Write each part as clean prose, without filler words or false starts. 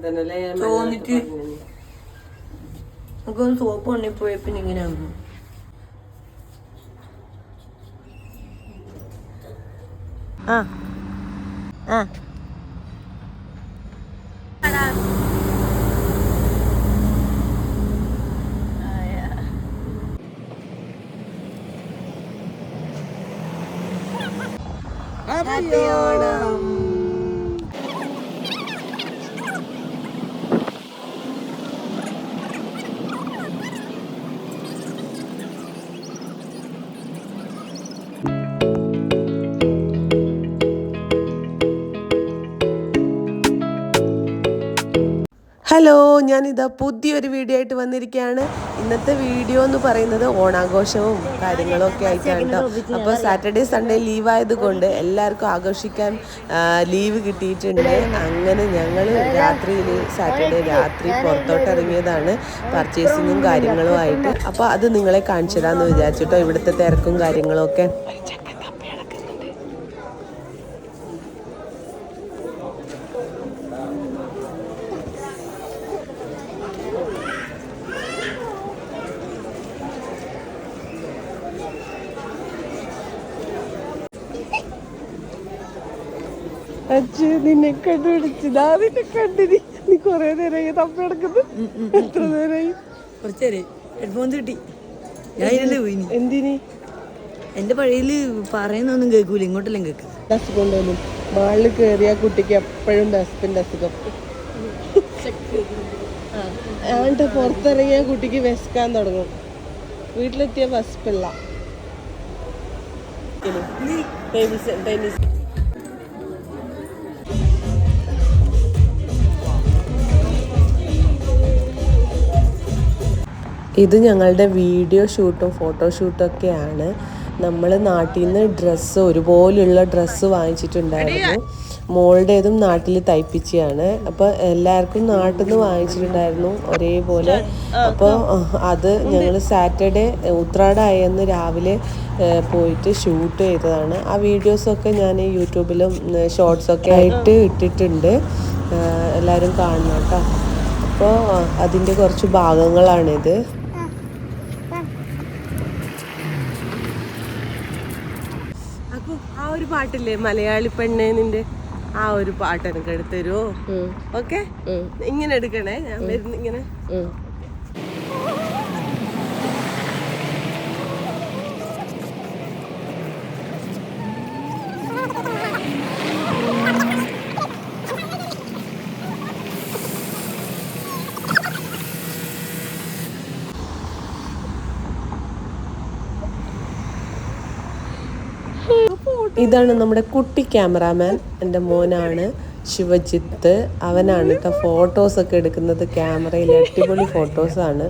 തോന്നിട്ട് നമുക്കൊന്ന് സോപ്പ് കൊണ്ടിപ്പോയ പിന്നെ ഇങ്ങനെ ആകുന്നു. ആ ആ Happy Onam. ഹലോ, ഞാനിതാ പുതിയൊരു വീഡിയോ ആയിട്ട് വന്നിരിക്കുകയാണ്. ഇന്നത്തെ വീഡിയോ എന്ന് പറയുന്നത് ഓണാഘോഷവും കാര്യങ്ങളും ഒക്കെ ആയിട്ടാണ് കേട്ടോ. അപ്പോൾ സാറ്റർഡേ സൺഡേ ലീവായത് കൊണ്ട് എല്ലാവർക്കും ആഘോഷിക്കാൻ ലീവ് കിട്ടിയിട്ടുണ്ട്. അങ്ങനെ ഞങ്ങൾ സാറ്റർഡേ രാത്രി പുറത്തോട്ട് ഇറങ്ങിയതാണ് പർച്ചേസിങ്ങും കാര്യങ്ങളും ആയിട്ട്. അപ്പോൾ അത് നിങ്ങളെ കാണിച്ചു തരാമെന്ന് വിചാരിച്ചിട്ടോ, ഇവിടുത്തെ തിരക്കും കാര്യങ്ങളും ഒക്കെ. അച്ഛൻ നിന്നെ കണ്ടുപിടിച്ചു, നിന്നെ കണ്ടിനി. നീ കൊറേ നേരമായി തപ്പി നടക്കുന്നു. എത്ര നേരമായി? കുറച്ചേരെ ഹെഡ്ഫോൺസ് കിട്ടി. ഞാൻ ഇതിലല്ലേ പോയി. എന്തിന്? എന്റെ പഴയില് പറയുന്നൊന്നും കേൾക്കൂല, ഇങ്ങോട്ടെല്ലാം കേൾക്കും. ഡസ്റ്റ് കൊണ്ടുവന്നു മാളിൽ കയറിയ കുട്ടിക്ക് എപ്പോഴും ഡസ്റ്റിന്റെ അസുഖം. ആണ്ട് പുറത്തിറങ്ങിയ കുട്ടിക്ക് വിശക്കാൻ തുടങ്ങും. വീട്ടിലെത്തിയ വിശപ്പില്ല. ഇത് ഞങ്ങളുടെ വീഡിയോ ഷൂട്ടും ഫോട്ടോഷൂട്ടും ഒക്കെയാണ്. നമ്മൾ നാട്ടിൽ നിന്ന് ഡ്രസ്സ് ഒരുപോലെയുള്ള ഡ്രസ്സ് വാങ്ങിച്ചിട്ടുണ്ടായിരുന്നു. മോളുടേതും നാട്ടിൽ തയ്പ്പിച്ചാണ്. അപ്പോൾ എല്ലാവർക്കും നാട്ടിൽ നിന്ന് വാങ്ങിച്ചിട്ടുണ്ടായിരുന്നു ഒരേപോലെ. അപ്പോൾ അത് ഞങ്ങൾ സാറ്റർഡേ ഉത്രാടായെന്ന് രാവിലെ പോയിട്ട് ഷൂട്ട് ചെയ്തതാണ്. ആ വീഡിയോസൊക്കെ ഞാൻ യൂട്യൂബിലും ഷോർട്സൊക്കെ ആയിട്ട് ഇട്ടിട്ടുണ്ട്, എല്ലാവരും കാണണം കേട്ടോ. അപ്പോൾ അതിൻ്റെ കുറച്ച് ഭാഗങ്ങളാണിത്. ആ ഒരു പാട്ടില്ലേ മലയാളി പെണ്ണേ നിന്റെ, ആ ഒരു പാട്ട് എനിക്ക് എടുത്തരുമോ? ഓക്കെ, ഇങ്ങനെ എടുക്കണേ, ഞാൻ വരുന്ന ഇങ്ങനെ. ഇതാണ് നമ്മുടെ കുട്ടി ക്യാമറാമാൻ, എൻ്റെ മോനാണ് ശിവജിത്ത്. അവനാണ് കേട്ടോ ഫോട്ടോസൊക്കെ എടുക്കുന്നത്. ക്യാമറയിൽ അടിപൊളി ഫോട്ടോസാണ്.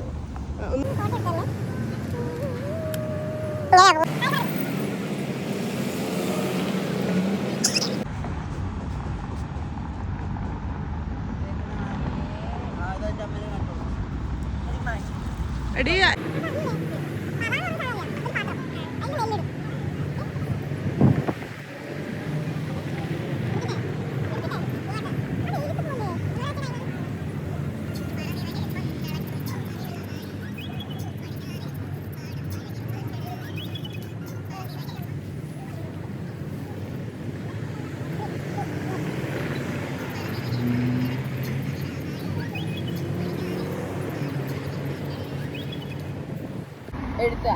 എടുത്താ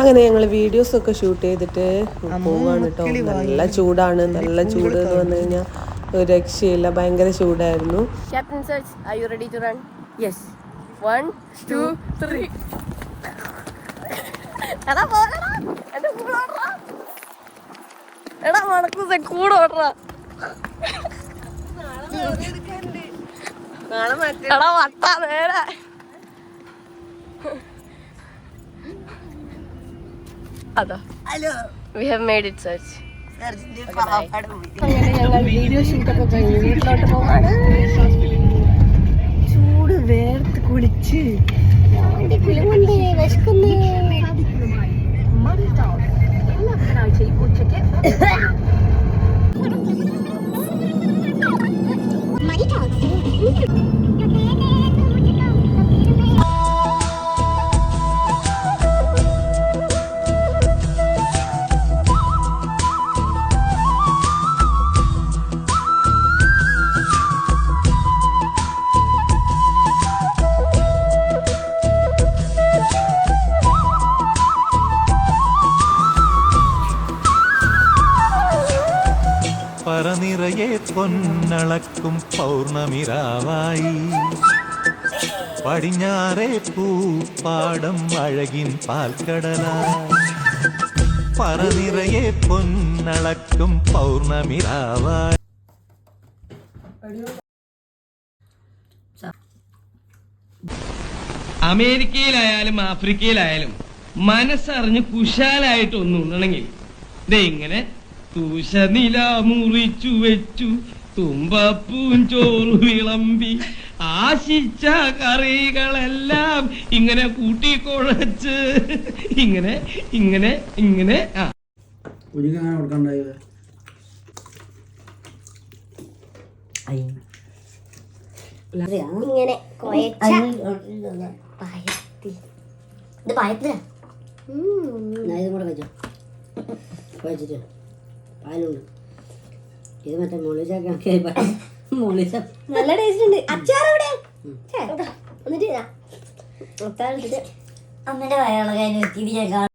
അങ്ങനെ ഞങ്ങൾ വീഡിയോസൊക്കെ ഷൂട്ട് ചെയ്തിട്ട് പോവാണ് കേട്ടോ. നല്ല ചൂടാണ്, നല്ല ചൂട് എന്ന് പറഞ്ഞു കഴിഞ്ഞാൽ ഒരു രക്ഷയില്ല, ഭയങ്കര ചൂടായിരുന്നു. Captain Search, are you ready to run? Yes. 1, 2, 3. എടാ പോകടാ, എന്റെ കൂടെ ഓടറാ. എടാ മണക്കൂസെ കൂടെ ഓടറാ. എടാ വട്ടാ നേരെ. അതാ we have made it, Search. അങ്ങനെ ഞങ്ങൾ വീഡിയോ ഷൂട്ടൊക്കെ കഴിഞ്ഞ് വീട്ടിലോട്ട് പോകാണ്. ചൂട് വേർത്ത് കുളിച്ച് പറനിറയെ പൊന്നളക്കും പൗർണമിരാവായി പടിഞ്ഞാറേ പൂപ്പാടം അഴകിൻ പാൽക്കടലായി പറനിറയെ പൊന്നളക്കും പൗർണമിരാവായി. അമേരിക്കയിലായാലും ആഫ്രിക്കയിലായാലും മനസ്സറിഞ്ഞ് കുശാലായിട്ട് ഒന്നും ഉണ്ണണമെങ്കിൽ ദേ ഇങ്ങനെ തൂശനില മുറിച്ചു വെച്ചു തുമ്പപ്പൂൻ ചോറ് വിളമ്പി ആശിച്ച കറികളെല്ലാം ഇങ്ങനെ കൂട്ടിക്കുഴച്ച് ഇങ്ങനെ ഇങ്ങനെ ഇങ്ങനെ ഇങ്ങനെ ഇത് പായത്തിലാ ഇതും കൂടെ വെച്ചോ കഴിച്ചിട്ട് പാലുണ്ട് ഇത് മറ്റേ മുളിച്ചൊക്കെ മുളിച്ച നല്ല ടേസ്റ്റ് ഉണ്ട്. അച്ചാറെവിടെ എന്നിട്ട് അമ്മയുടെ വയറുള്ള കാര്യം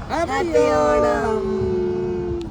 Happy Onam.